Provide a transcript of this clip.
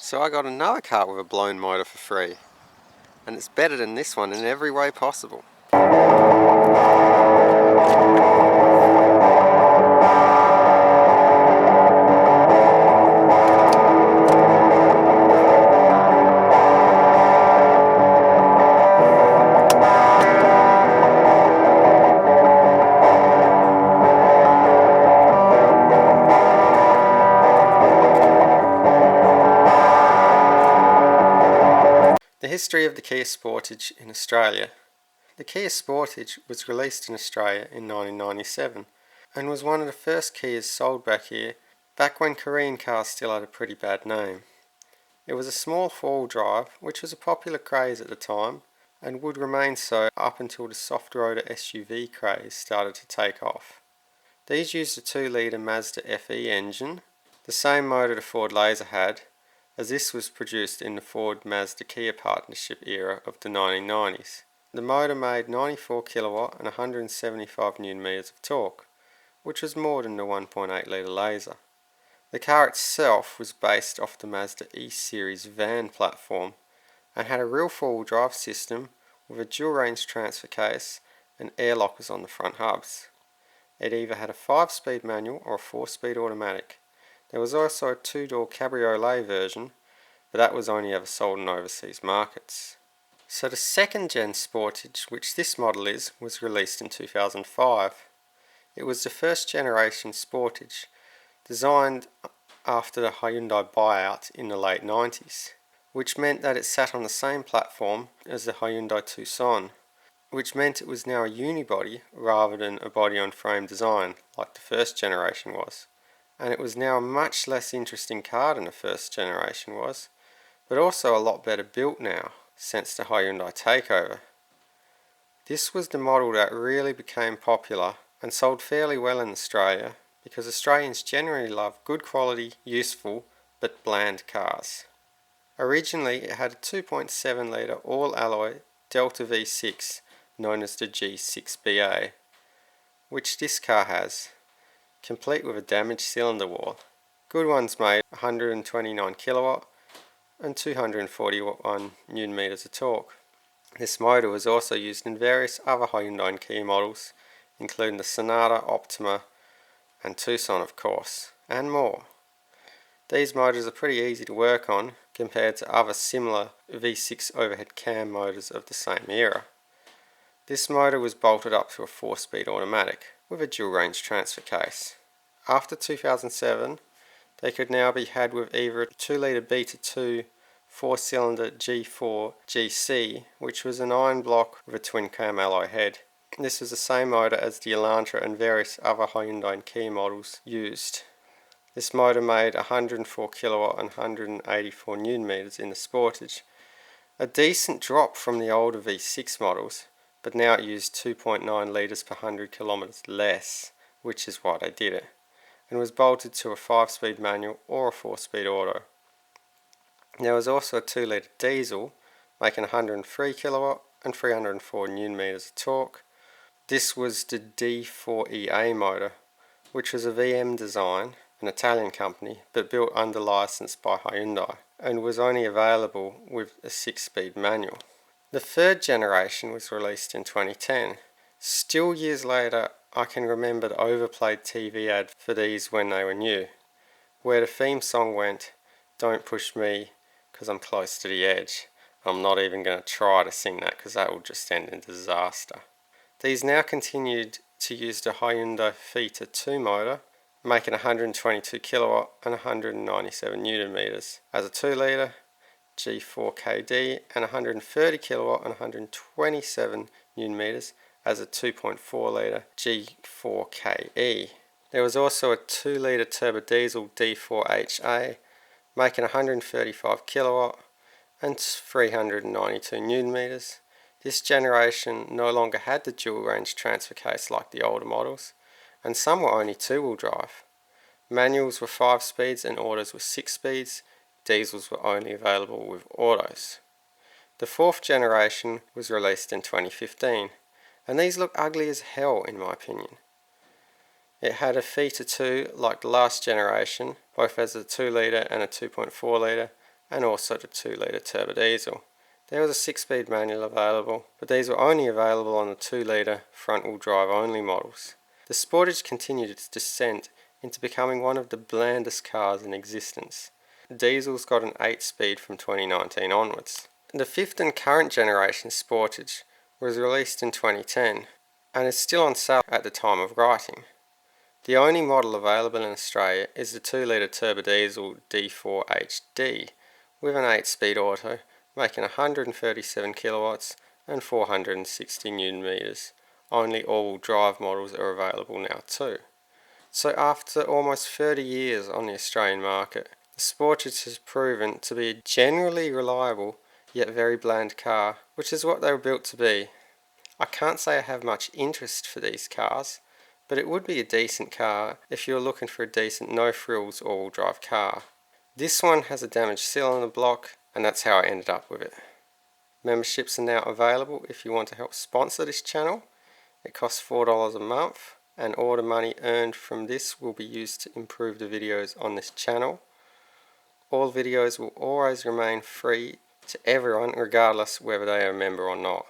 So I got another car with a blown motor for free, and it's better than this one in every way possible. The history of the Kia Sportage in Australia. The Kia Sportage was released in Australia in 1997 and was one of the first Kias sold back here, back when Korean cars still had a pretty bad name. It was a small four-wheel drive, which was a popular craze at the time and would remain so up until the soft-roader SUV craze started to take off. These used a 2-litre Mazda FE engine, the same motor the Ford Laser had, as this was produced in the Ford-Mazda-Kia partnership era of the 1990s. The motor made 94 kilowatt and 175 Nm of torque, which was more than the 1.8 litre Laser. The car itself was based off the Mazda E-Series van platform and had a real four-wheel drive system with a dual-range transfer case and air lockers on the front hubs. It either had a 5-speed manual or a 4-speed automatic. There was also a 2-door cabriolet version, but that was only ever sold in overseas markets. So the second gen Sportage, which this model is, was released in 2005. It was the first generation Sportage, designed after the Hyundai buyout in the late 90s, which meant that it sat on the same platform as the Hyundai Tucson, which meant it was now a unibody rather than a body-on-frame design like the first generation was. And it was now a much less interesting car than the first generation was, but also a lot better built now since the Hyundai takeover. This was the model that really became popular and sold fairly well in Australia because Australians generally love good quality, useful but bland cars. Originally it had a 2.7 litre all-alloy Delta V6 known as the G6BA, which this car has, complete with a damaged cylinder wall. Good ones made 129 kilowatt and 241 Nm of torque. This motor was also used in various other Hyundai and Kia models, including the Sonata, Optima and Tucson of course, and more. These motors are pretty easy to work on compared to other similar V6 overhead cam motors of the same era. This motor was bolted up to a 4-speed automatic with a dual range transfer case. After 2007, they could now be had with either a 2-litre Beta 2 4-cylinder G4 GC, which was an iron block with a twin cam alloy head. This was the same motor as the Elantra and various other Hyundai and Kia models used. This motor made 104 kilowatt and 184 Nm in the Sportage, a decent drop from the older V6 models, but now it used 2.9 litres per 100 kilometres less, which is why they did it, and was bolted to a 5-speed manual or a 4-speed auto. There was also a 2-litre diesel, making 103 kilowatt and 304 Nm of torque. This was the D4EA motor, which was a VM design, an Italian company, but built under license by Hyundai, and was only available with a 6-speed manual. The third generation was released in 2010. Still years later, I can remember the overplayed TV ad for these when they were new, where the theme song went, "Don't push me, because I'm close to the edge." I'm not even going to try to sing that because that will just end in disaster. These now continued to use the Hyundai Theta 2 motor, making 122 kilowatt and 197 Nm as a 2-litre G4KD and 130 kilowatt and 127 Nm as a 2.4 litre G4KE. There was also a 2-litre turbo diesel D4HA, making 135 kilowatt and 392 Nm. This generation no longer had the dual range transfer case like the older models, and some were only 2-wheel drive. Manuals were 5 speeds and autos were 6 speeds. Diesels were only available with autos. The fourth generation was released in 2015, and these look ugly as hell in my opinion. It had a Theta 2 like the last generation, both as a 2 litre and a 2.4 litre, and also the 2-litre turbo diesel. There was a 6-speed manual available, but these were only available on the 2-litre front-wheel drive only models. The Sportage continued its descent into becoming one of the blandest cars in existence. The diesel's got an 8-speed from 2019 onwards. The 5th and current generation Sportage was released in 2010 and is still on sale at the time of writing. The only model available in Australia is the 2-litre turbo diesel D4 HD with an 8-speed auto making 137 kilowatts and 460 newton meters. Only all-wheel drive models are available now too. So after almost 30 years on the Australian market, the Sportage has proven to be a generally reliable yet very bland car, which is what they were built to be. I can't say I have much interest for these cars, but it would be a decent car if you're looking for a decent no-frills all-wheel drive car. This one has a damaged seal on the block, and that's how I ended up with it. Memberships are now available if you want to help sponsor this channel. It costs $4 a month, and all the money earned from this will be used to improve the videos on this channel. All videos will always remain free to everyone regardless whether they are a member or not.